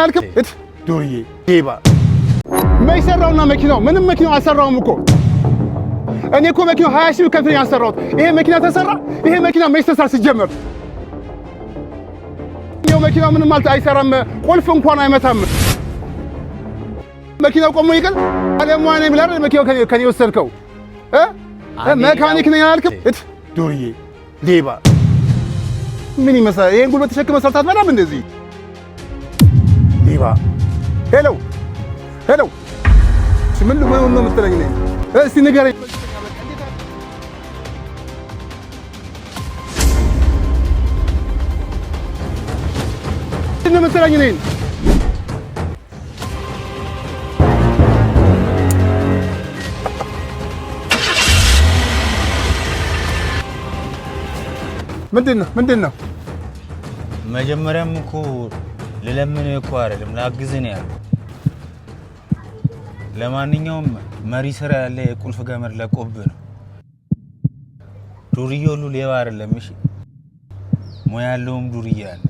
ያልከው ዱርዬ ዴባ ማይሰራውና መኪናው ምንም መኪናው አሰራውም እኮ እኔ እኮ መኪናው 20 ሺህ ከፍሬ ያሰራውት ይሄ መኪና ተሰራ ይሄ መኪና ማይስተሰራ ሲጀመር ይሄው መኪናው ምንም ማለት አይሰራም ቁልፍ እንኳን አይመታም መኪናው ቆሞ ይቀር አለማኔ ብላር መኪናው ከኔ ወሰድከው መካኒክ ነኝ ያልከው ዱርዬ ዴባ ምን ይመስላል ይሄን ጉልበት ተሸክመህ ሰርታት በላም እንደዚህ ዴባ ሄሎ ምን ነው የምትለኝ ነኝ እስቲ ንገረኝ እንዴት ነው የምትለኝ ነኝ ምንድነው መጀመሪያም እኮ ለለምን እኮ አይደለም ላግዝህ ነው ያለው ለማንኛውም መሪ ስራ ያለ የቁልፍ ገመድ ለቆብህ ነው ዱርዬ ሁሉ ሌባ አይደለም እሺ ሞያ ያለውም ዱርዬ ያለ